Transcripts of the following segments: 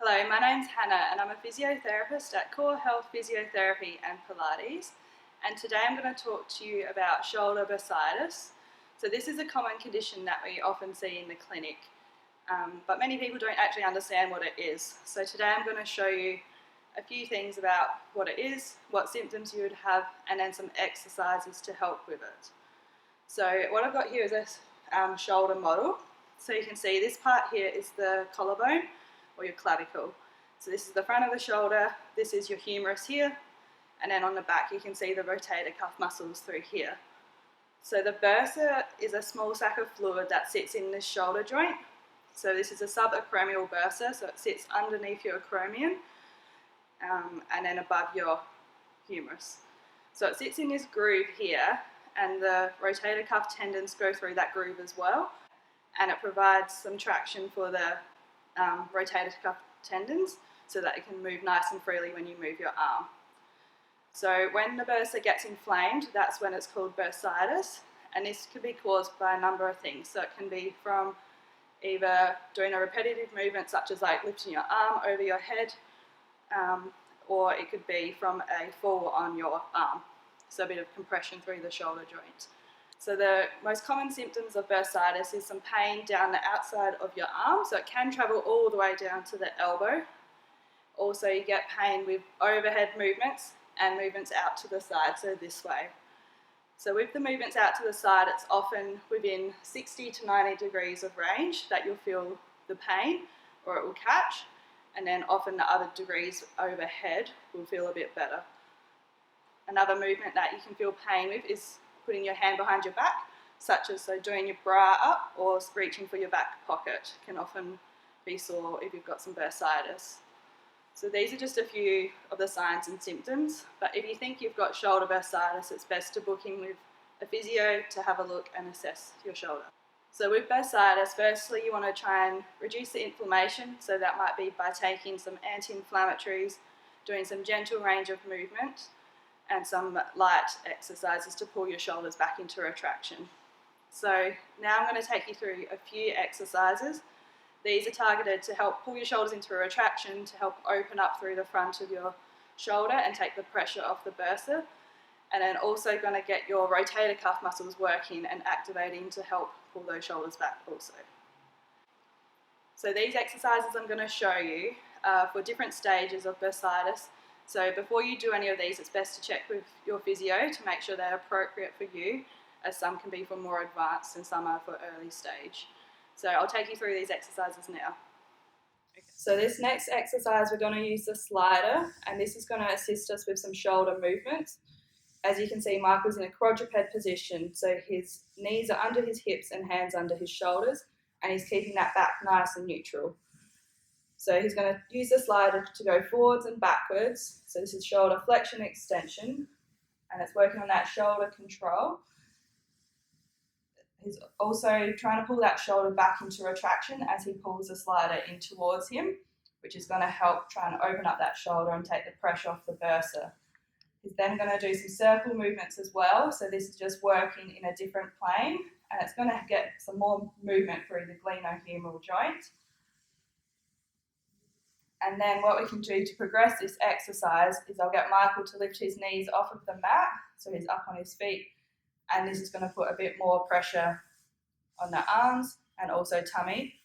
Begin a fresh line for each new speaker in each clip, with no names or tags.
Hello, my name's Hannah and I'm a physiotherapist at coreHealth Physiotherapy and Pilates, and today I'm going to talk to you about shoulder bursitis. So this is a common condition that we often see in the clinic, but many people don't actually understand what it is. So today I'm going to show you a few things about what it is, what symptoms you would have, and then some exercises to help with it. So what I've got here is a shoulder model. So you can see this part here is the collarbone, or your clavicle. So this is the front of the shoulder, this is your humerus here, and then on the back you can see the rotator cuff muscles through here. So the bursa is a small sac of fluid that sits in this shoulder joint. So this is a subacromial bursa, so it sits underneath your acromion and then above your humerus. So it sits in this groove here, and the rotator cuff tendons go through that groove as well, and it provides some traction for the rotator cuff tendons so that it can move nice and freely when you move your arm. So when the bursa gets inflamed, that's when it's called bursitis, and this could be caused by a number of things. So it can be from either doing a repetitive movement such as like lifting your arm over your head, or it could be from a fall on your arm, so a bit of compression through the shoulder joint. So the most common symptoms of bursitis is some pain down the outside of your arm, so it can travel all the way down to the elbow. Also you get pain with overhead movements and movements out to the side, so this way. So with the movements out to the side, it's often within 60 to 90 degrees of range that you'll feel the pain, or it will catch, and then often the other degrees overhead will feel a bit better. Another movement that you can feel pain with is putting your hand behind your back, such as so doing your bra up or reaching for your back pocket can often be sore if you've got some bursitis. So these are just a few of the signs and symptoms, but if you think you've got shoulder bursitis, it's best to book in with a physio to have a look and assess your shoulder. So with bursitis, firstly you want to try and reduce the inflammation, so that might be by taking some anti-inflammatories, doing some gentle range of movement, and some light exercises to pull your shoulders back into retraction. So now I'm going to take you through a few exercises. These are targeted to help pull your shoulders into a retraction, to help open up through the front of your shoulder and take the pressure off the bursa, and then also going to get your rotator cuff muscles working and activating to help pull those shoulders back also. So these exercises I'm going to show you are for different stages of bursitis. So before you do any of these, it's best to check with your physio to make sure they're appropriate for you, as some can be for more advanced and some are for early stage. So I'll take you through these exercises now. Okay. So this next exercise, we're going to use the slider, and this is going to assist us with some shoulder movements. As you can see, Michael's in a quadruped position, so his knees are under his hips and hands under his shoulders, and he's keeping that back nice and neutral. So he's going to use the slider to go forwards and backwards. So this is shoulder flexion extension, and it's working on that shoulder control. He's also trying to pull that shoulder back into retraction as he pulls the slider in towards him, which is going to help try and open up that shoulder and take the pressure off the bursa. He's then going to do some circle movements as well. So this is just working in a different plane, and it's going to get some more movement through the glenohumeral joint. And then what we can do to progress this exercise is I'll get Michael to lift his knees off of the mat, so he's up on his feet, and this is going to put a bit more pressure on the arms and also tummy,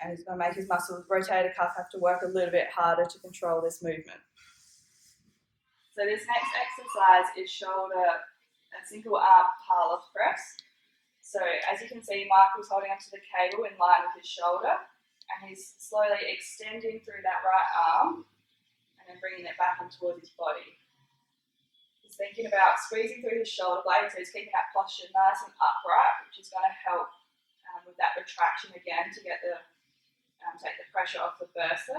and he's going to make his muscles, rotator cuff, have to work a little bit harder to control this movement. So this next exercise is shoulder and single arm Pilaf press. So as you can see, Michael's holding onto the cable in line with his shoulder, and he's slowly extending through that right arm and then bringing it back in towards his body. He's thinking about squeezing through his shoulder blade, so he's keeping that posture nice and upright, which is going to help with that retraction again to get the take the pressure off the bursa.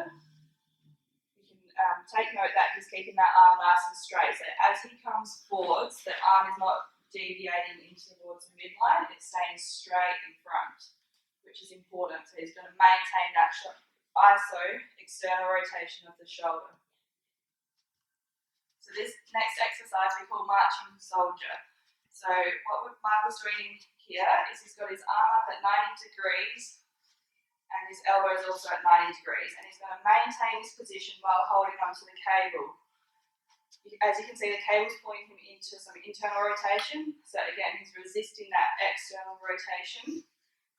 You can take note that he's keeping that arm nice and straight, so as he comes forwards, the arm is not deviating into towards the midline, it's staying straight in front, which is important. So he's going to maintain that ISO, external rotation of the shoulder. So this next exercise we call marching soldier. So what Michael's doing here is he's got his arm up at 90 degrees, and his elbow is also at 90 degrees, and he's going to maintain this position while holding onto the cable. As you can see, the cable's pulling him into some internal rotation, so again, he's resisting that external rotation.